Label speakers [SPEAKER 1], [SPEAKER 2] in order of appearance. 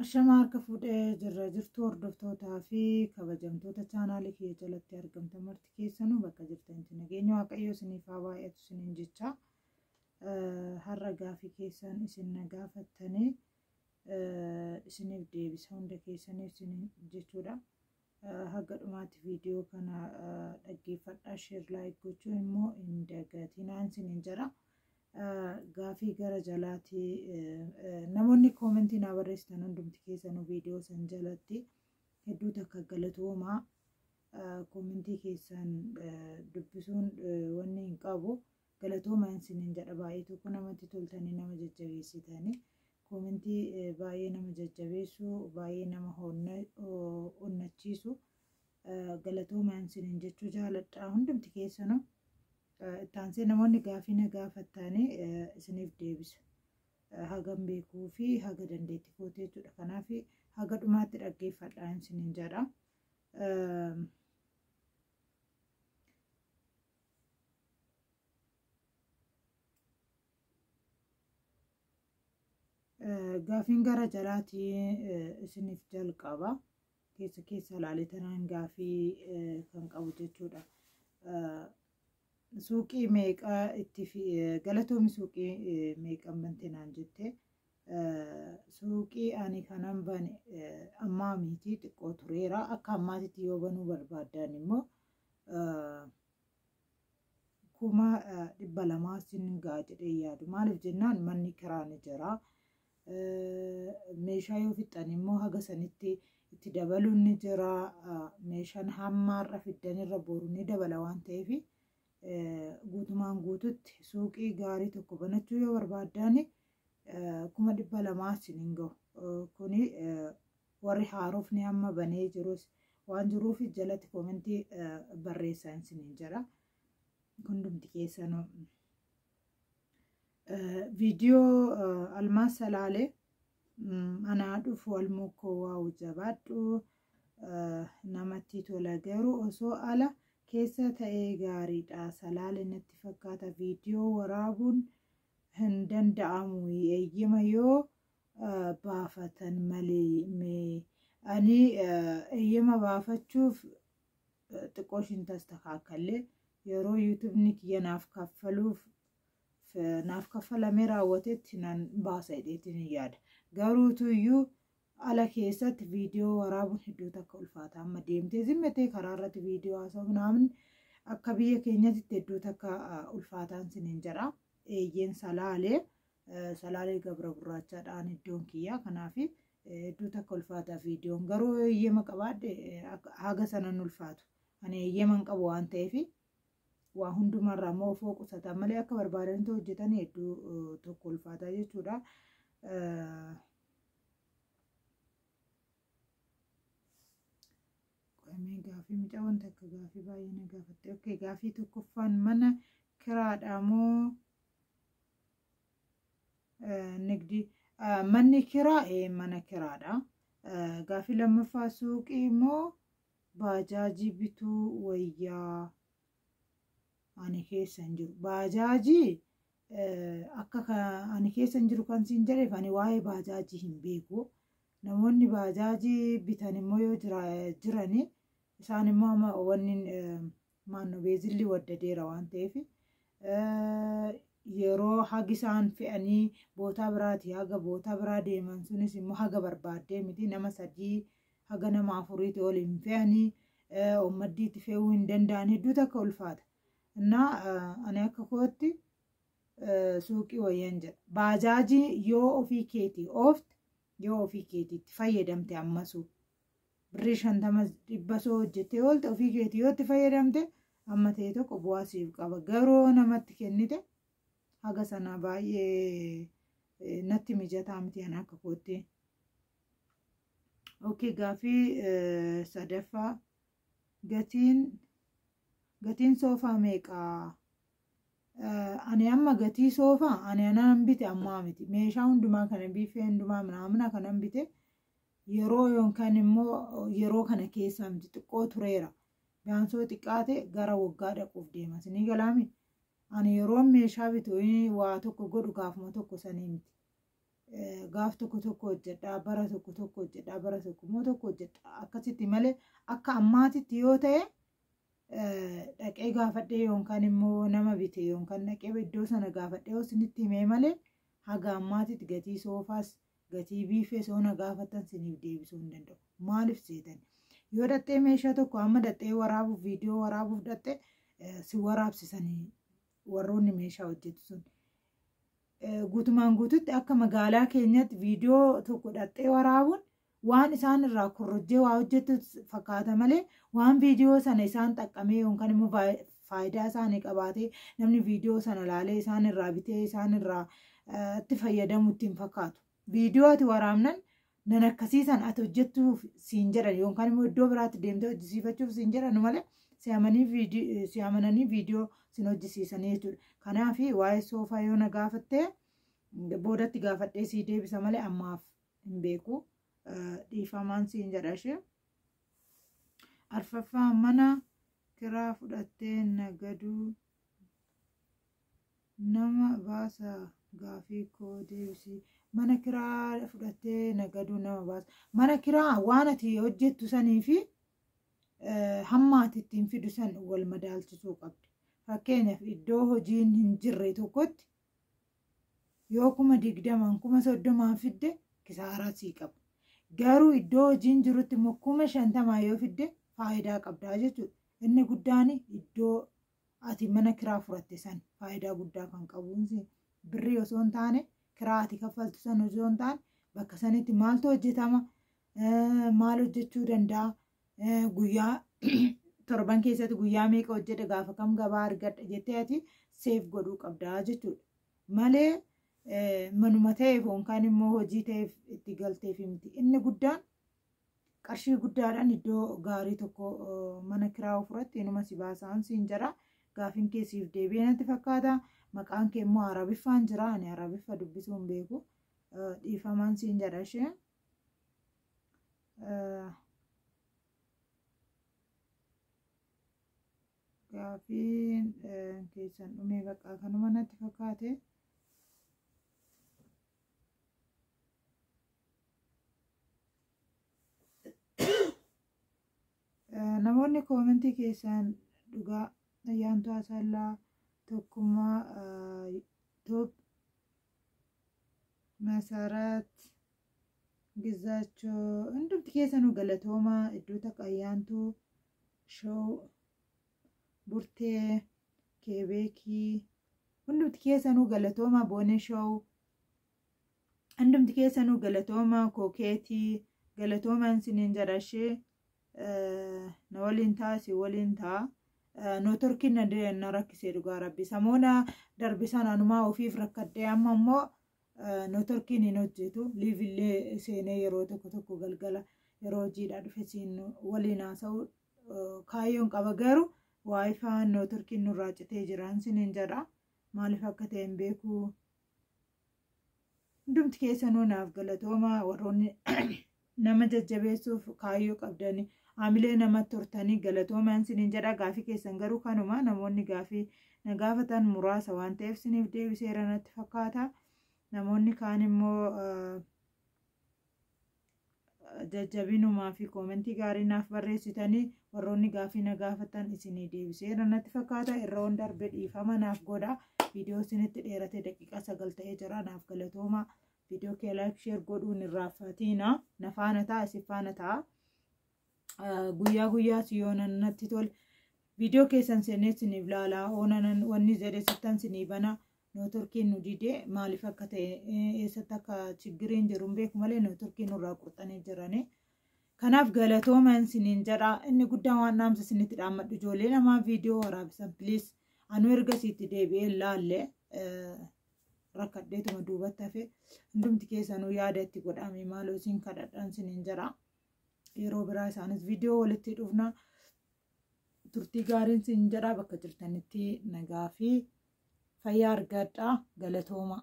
[SPEAKER 1] Ashama harka fuudhee jirra jirtu hordoftootaa fi kabajamtoota chaanaalii kiyya jalatti argamtan marti keessanuu bakka jirtanitti nageenya waaqayyoo isiniif haa baay'atu isiniin jecha har'a gaafii keessan isin na gaafattanii isiniif deebisa hunda keessaniif isiniin jechuudha. Haga dhumaatti viidiyoo kana dhaggeeffadhaa, sheer laayik gochuu immoo hin dagatinaa isiniin jedha. Gaafii gara jalaatii namoonni koomentii naa barreessitan hundumti keessanuu viidiyoo san jalatti hedduu takka galatoomaa. Koomentii keessan dubbisuun wanni hin qabu, galatoomaa isiniin jedha. Baay'ee tokko namatti toltanii nama jajjabeessitanii koomentii baay'ee nama jajjabeessu, baay'ee nama onnachiisu galatoomaa isiniin jechuu jaaladha hundumti keessanuu. Taansee namoonni gaafii na gaafattanii isiniif deebisa hagam beekuu fi haga dandeetti kootee jechuudha. Kanaaf haga dhumaatti dhaggeeffadhaa isiniin jedha. Gaafiin gara jalaatii isiniif jalqaba. Keessa ilaaleetanaan gaafii kan qabu jechuudha. Suuqii meeqa itti galatoomi suuqii meeqan bantinaan jette. Suuqii ani kanan bane ammaa miti xiqqoo tureera. Akka ammaatitti yoo banuu barbaaddan immoo 200,000 sin ga'a jedhee yaadu. Maaliif jennaan manni kiraan jira. Meeshaa yoo fixxan immoo haga sanitti itti dabaluun ni jira. Meeshaan hammaarra fiddanirra boru ni dabala waan ta'eef guutumaan guututti suuqii gaarii tokko banachuu yoo barbaaddan 200,000 sin gahu. Kuni warri haarofni hamma banee jirus waan jiruuf jalatti koomentii barreessaa isiniin jedha. Hundumti keessanuu viidiyoo almaas salaalee anaa dhufu almukkoo waa'u jabaadhu namatti tola, garuu osoo ala keessa ta'ee gaariidha. Salaalee natti fakkaata. Viidiyoo waraabuun hin danda'amu eeyyama yoo baafatan malee. Ani eeyyama baafachuuf xiqqoo ishiin tastakaakallee yeroo yuutuubni kiyya naaf kaffalamee raawwatetti nan baasa jedheetiin yaada. Garuutu iyyuu ala keessatti viidiyoo waraabuun hedduu takka ulfaata. Amma deemtee zimmatee karaa irratti viidiyoo haasa'u naamun akka biyya keenyatti hedduu takka ulfaataan isiniin jedha. Eeyyeen salaalee gabra gurraachaadhaan iddoon kiyyaa. Kanaaf hedduu takka ulfaata viidiyoon. Garuu eeyyama qabaadhe haga sanan ulfaatu. Ani eeyyama hin qabu waan ta'eef waa hundumarraa immoo ofoo qusatan malee akka barbaadanitti hojjetan hedduu tokko ulfaata jechuudha. Gaafii mucaa wanta akka gaafii baay'ee na gaafatte. Okay, gaafii tokkoffaan mana kiraadha moo nigdi? Manni kiraa mana kiraadha. Gaafii lammaffaa suuqii moo baajaajii bituu wayyaa? Ani keessa hin jiru. Baajaajii akka ani keessa hin jiru kan siin jedheef ani waa'ee baajaajii hin beeku. Namoonni baajaajii bitan immoo yoo jirani isaan immoo wanni maannoo beezilli waddadeera waan ta'eef yeroo hagi isaan fe'anii bootaa biraati haga bootaa biraa deeman sunis immoo haga barbaaddee miti. Nama 3 haga nama 4 ol hin fe'anii ummaddiitti fe'uu hin danda'an hedduu takka ulfaata. Ani akka kootti suuqii wayyan jedha. Baajaajii yoo ofii keetii oofte yoo ofii keetiitti fayyadamte ammasuu birrii 50 hojjettee oolte ofii keetii yoo itti fayyadamte amma ta'e tokko bu'aa siif qaba. Garuu namatti kennite haga sana baay'ee natti mijataa miti ani akka kootti. Okay, gaafii sadaffaa gatiin soofaa meeqaa? Ani amma gatii soofaa ani anaan bite ammaa miti. Meeshaa hundumaa kana biifee hundumaa mana kanan bite yeroo yookaan immoo yeroo kana keessa miti xiqqoo tureera. Gaansoo xiqqaate gara waggaa dhaquuf deema. Isinii galaami. Ani yeroo meeshaa bitu waa tokko godhu gaafuma tokko sanii miti. gaaf tokko hojjedha bara tokko hojjedha bara tokko immoo tokko hojjedha akkasitti malee akka ammaatitti yoo ta'e dhaqee gaafadhee yookaan immoo nama bitee yookaan dhaqee iddoo sana gaafadhee isinitti himee malee haga ammaatitti gatii soofaas gatii biifee soona gaafatan siniif deebisuu hin danda'u. Maaliif seetan yoo dhattee meeshaa tokko amma dhattee waraabuuf viidiyoo waraabuuf dhattee si waraabsisanii warroonni meeshaa hojjetu sun. Guutumaan guututti akka magaalaa keenyatti viidiyoo tokko dhattee waraabuun waan isaan irraa korrojjee waa hojjetu fakkaata malee waan viidiyoo sana isaan xaqqamee yookaan immoo faayidaa isaanii qabaatee namni viidiyoo sana laalee isaan irraa bitee isaan irraa itti fayyadamu ittiin fakkaatu. Viidiyoo ati waraabnan nan akkasiisan ati hojjettuuf siin jedhan yookaan immoo iddoo biraatti deemtee hojjisiifachuuf siin jedhan malee si amananii viidiyoo sin hojjisiisanii jechuudha. Kanaaf waa'ee soofaa yoo na gaafattee boodatti gaafadhee sii deebisa malee ammaaf hin beeku. Dhiifamaan siin jedha ishee. Arfaffaa mana kiraa fudhattee nagaduu nama baasa gaafii koo deebisii. Mana kiraa fudhattee nagaduu nama baasa. Mana kiraa waan ati hojjettu sanii fi hamma ati ittiin fidu san wal madaalchisuu qabdi. Fakkeenyaaf iddoo hojiin hin jirre tokkotti yoo 20,000 30,000 fidde kisaaraa sii qaba. Garuu iddoo hojiin jirutti immoo 50,000 yoo fidde faayidaa qabdaa jechuudha. Inni guddaan iddoo ati mana kiraa fudhatte san faayidaa guddaa kan qabuun birrii osoo hin taane kiraa ati kaffaltu san osoo hin taane bakka sanitti maaltu hojjetama maal hojjechuu danda'a guyyaa torban keessatti guyyaa meeqa hojjeta gaafa kam gabaa argadha jettee ati seef godhuu qabdaa jechuudha. Malee manuma ta'eef yookaan immoo hojii ta'eef itti galteef miti. Inni guddaan qarshii guddaadhaan iddoo gaarii tokko mana kiraa fudhatte inuma si baasaan siin jira. Gaafiin keessiif deebi'ee natti fakkaata. Maqaan kee immoo Arabiffaan jira. Ani Arabiffa dubbisuu hin beeku. Dhiifamaan siin jedha ishee. Gaafiin keessan dhumee bakka kanuma natti fakkaate. Namoonni koomentii keessan dhugaa ayyaantu asallaa tokkummaa top masarat gizaachoo hundumti keessanuu galatoomaa iddoo takka ayyaantu show burtee keebeekii hundumti keessanuu galatoomaa boonee show hundumti keessanuu galatoomaa kookeetii galatoomaan siniin jedhashee na waliin taa si waliin taa nootorkiin na rakkisee dhugaa rabbi samoona darbisan anumaa ofiif rakkadhee amma immoo nootorkiin hin hojjetu liivillee seenee yeroo tokko galgala yeroo hojiidhaa dhufe siin waliin haasa'u kaayyoon qaba garuu waayifaan nootorkiin nurraa citee jiraan siniin jedha maaliif akka ta'e hin beeku hundumti keessanuu naaf galatooma warroonni nama jajjabeessuuf kaayyoo qabdanii Aamilee namatti hortanii galatoomaan siniin jedha gaafii keessan garuu kanuma namoonni gaafii na gaafatan muraasa waan ta'eef siniif deebiseera natti fakkaata. Namoonni kaan immoo jajjabinumaa fi koomentii gaarii naaf barreessitanii warroonni gaafii na gaafatan isinii deebiseera natti fakkaata. Irroon darbe dhiifama naaf godha. Viidiyoo isinitti dheerate daqiiqaa 9 ta'ee jira naaf galatooma. Viidiyoo kee laayik sheer godhuun irraanfatina na faana ta'a isin faana ta'a. Guyyaa siyoonan natti tol viidiyoo keessan seenee siniif laalaa oonan wanni jedhe sittan sinii bana nootorkiin nu didee maaliif akka ta'e eessatti akka chiggiriin jiru hin beeku malee nootorkiin nurraa qurxanii jirani. Kanaaf galatoomaan siniin jedha inni guddaan waan dhaamsa sinitti dhaammadhu ijoollee namaa viidiyoo waraabisan piliis anu erga sitti deebi'ee laalle rakkadheetuma duubatti hafe hundumti keessanuu yaada itti godhame maaloo isin kadhadhaan siniin jedha. Yeroo biraa isaanis viidiyoo walitti dhufna turtii gaariin siin jedha bakka jirtanitti nagaa fi fayyaa argadhaa galatooma.